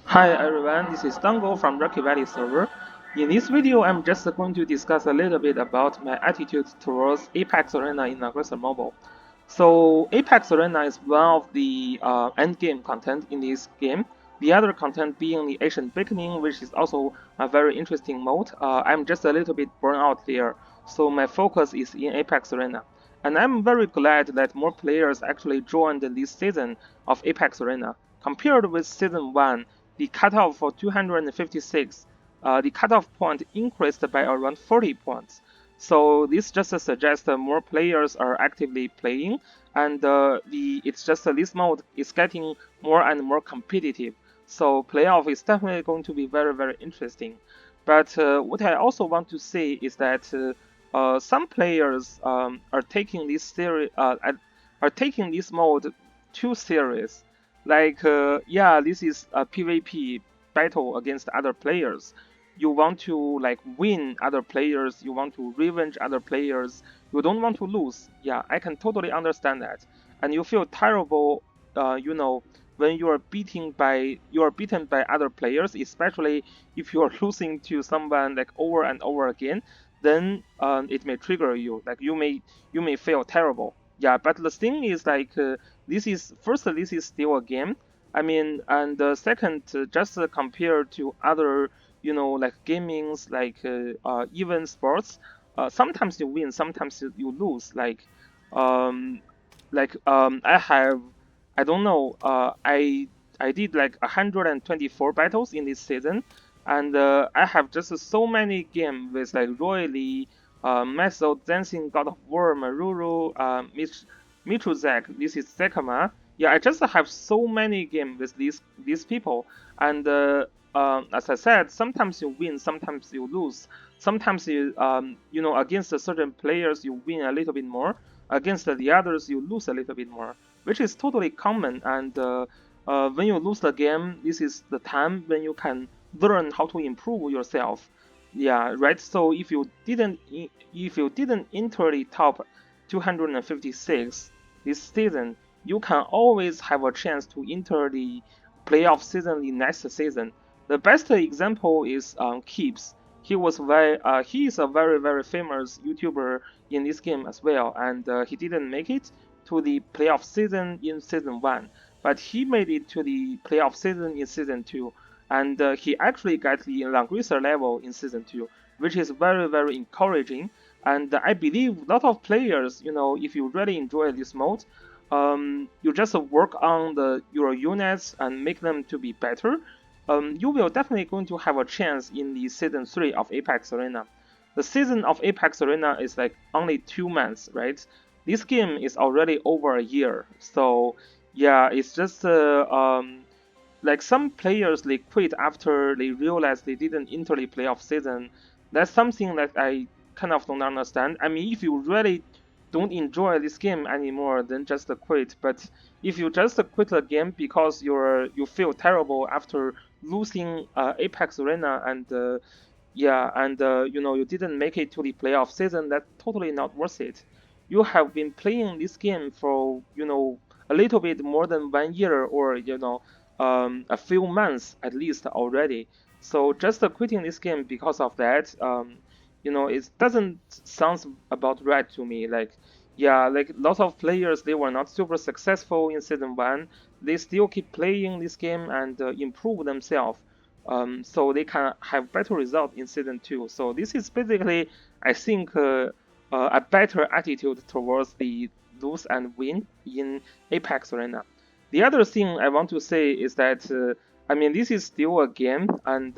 Hi everyone, this is Dango from Rocky Valley server. In this video, I'm just going to discuss a little bit about my attitude towards Apex Arena in Langrisser Mobile. So Apex Arena is one of the endgame content in this game. The other content being the Ancient Beginning, which is also a very interesting mode. I'm just a little bit burned out there, so my focus is in Apex Arena. And I'm very glad that more players actually joined this season of Apex Arena. Compared with Season 1, the cutoff for 256, the cutoff point increased by around 40 points. So this just suggests that more players are actively playing, and it's just this mode is getting more and more competitive. So playoff is definitely going to be very interesting. But what I also want to say is that some players are taking this are taking this mode too serious. Like, yeah, this is a PvP battle against other players. You want to like win other players, you want to revenge other players, you don't want to lose. Yeah, I can totally understand that. And you feel terrible, when you are beaten by other players, especially if you are losing to someone like over and over again, then it may trigger you. Like you may feel terrible. Yeah, but the thing is like this is still a game. I mean, and second, just compared to other, like gamings, like even sports, sometimes you win, sometimes you lose. Um, I don't know, I did like 124 battles in this season, and I have just so many games with like Royally, Method, Dancing, God of War, Maruru, Mitruzak, this is Sekama. Yeah, I just have so many games with these people, and as I said, sometimes you win, sometimes you lose. Sometimes against certain players you win a little bit more, against the others you lose a little bit more, which is totally common. And when you lose the game, this is the time when you can learn how to improve yourself. Yeah, right. So if you didn't enter the top 256 this season, you can always have a chance to enter the playoff season the next season. The best example is Keeps. He is a very famous YouTuber in this game as well, and he didn't make it to the playoff season in season 1, but he made it to the playoff season in season 2, and he actually got the Langrisser level in season 2, which is very encouraging. And I believe a lot of players, if you really enjoy this mode, you just work on your units and make them to be better, you will definitely going to have a chance in the season 3 of Apex Arena. The season of Apex Arena is like only 2 months, right? This game is already over a year, so yeah, it's just like some players they quit after they realized they didn't enter the playoff season. That's something that I kind of don't understand. I mean, if you really don't enjoy this game anymore, then just quit. But if you just quit the game because you feel terrible after losing Apex Arena, and yeah, and you didn't make it to the playoff season, that's totally not worth it. You have been playing this game for a little bit more than 1 year, or a few months at least already. So just quitting this game because of that, it doesn't sound about right to me. Like, yeah, like lots of players, they were not super successful in season 1. They still keep playing this game and improve themselves. So they can have better result in season 2. So this is basically, I think, a better attitude towards the lose and win in Apex Arena. The other thing I want to say is that, I mean, this is still a game, and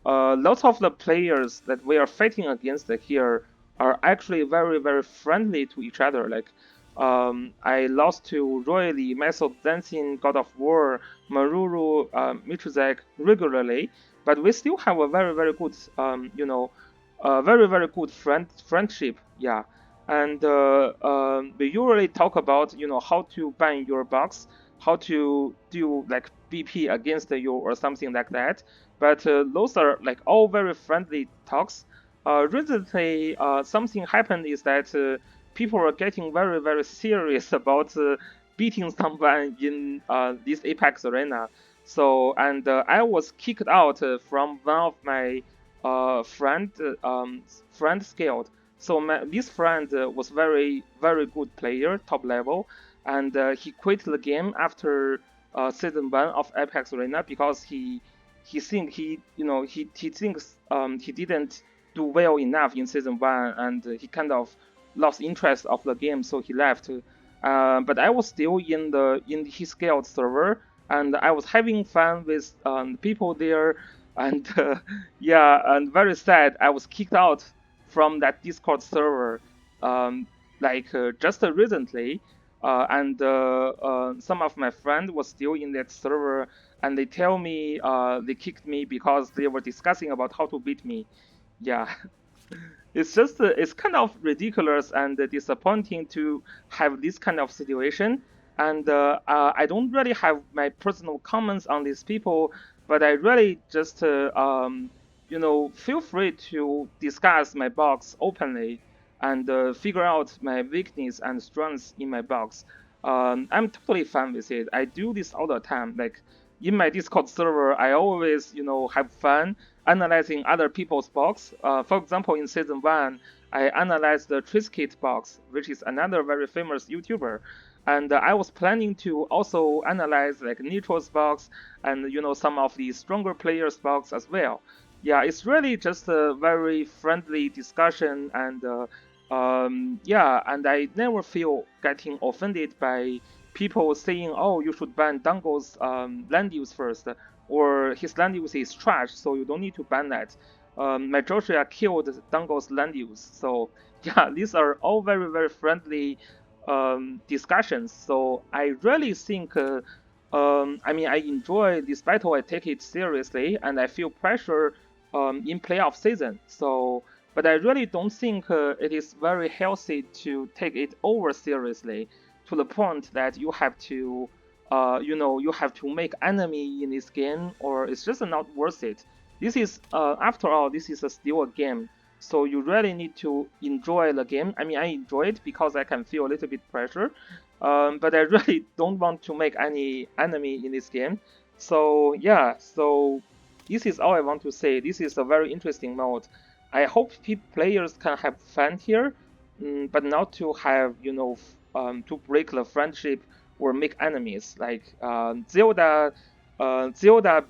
lots of the players that we are fighting against here are actually very friendly to each other. Like, I lost to Royally, Method Dancing, God of War, Maruru, Mitruzak regularly, but we still have a very good, very good friendship. Yeah, and we usually talk about how to ban your box, how to do like BP against you or something like that. But those are like all very friendly talks. Recently, something happened is that people are getting very serious about beating someone in this Apex arena. So and I was kicked out from one of my friend skilled. So this friend was very good player, top level, and he quit the game after season 1 of Apex Arena because he think he you know he thinks he didn't do well enough in season 1, and he kind of lost interest of the game, so he left. But I was still in his guild server, and I was having fun with people there, and yeah, and very sad I was kicked out from that Discord server, um, just recently, and some of my friends was still in that server, and they tell me they kicked me because they were discussing about how to beat me. Yeah. It's just it's kind of ridiculous and disappointing to have this kind of situation. And I don't really have my personal comments on these people, but I really just feel free to discuss my box openly and figure out my weakness and strengths in my box. I'm totally fine with it. I do this all the time. Like in my Discord server, I always have fun analyzing other people's box. For example, in season 1, I analyzed the Triscuit box, which is another very famous YouTuber. And I was planning to also analyze like Nitro's box and some of the stronger players' box as well. Yeah, it's really just a very friendly discussion, and yeah, and I never feel getting offended by people saying, "Oh, you should ban Dango's land use first, or his land use is trash, so you don't need to ban that." My Joshua killed Dango's land use, so yeah, these are all very friendly discussions. So I really think, I mean, I enjoy this battle. I take it seriously, and I feel pressure in playoff season. So, but I really don't think it is very healthy to take it over seriously to the point that you have to, you have to make enemy in this game, or it's just not worth it. This is, after all, this is still a game, so you really need to enjoy the game. I mean, I enjoy it because I can feel a little bit pressure, but I really don't want to make any enemy in this game. So yeah, so this is all I want to say. This is a very interesting mode. I hope players can have fun here, but not to have to break the friendship or make enemies. Like Zelda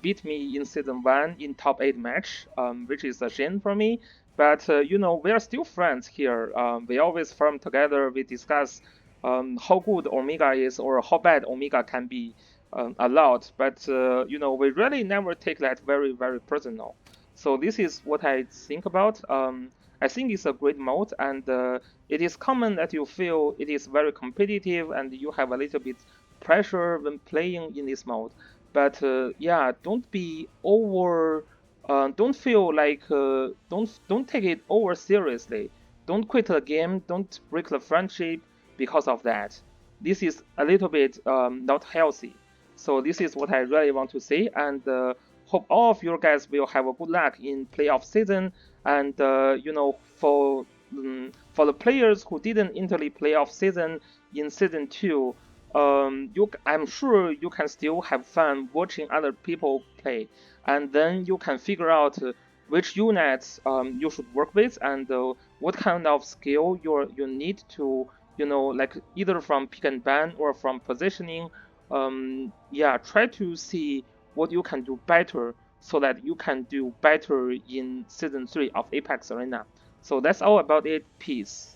beat me in season 1 in top 8 match, which is a shame for me. But we are still friends here. We always farm together. We discuss how good Omega is or how bad Omega can be a lot. But we really never take that very personal. So this is what I think about. I think it's a great mode, and it is common that you feel it is very competitive and you have a little bit pressure when playing in this mode. But yeah, don't be over. Don't feel like don't take it over seriously. Don't quit the game. Don't break the friendship because of that. This is a little bit not healthy. So this is what I really want to say, and hope all of you guys will have a good luck in playoff season. And for the players who didn't enter the playoff season in season 2, I'm sure you can still have fun watching other people play, and then you can figure out which units you should work with, and what kind of skill you need to like either from pick and ban or from positioning. Yeah, try to see what you can do better so that you can do better in season 3 of Apex Arena. So that's all about it. Peace.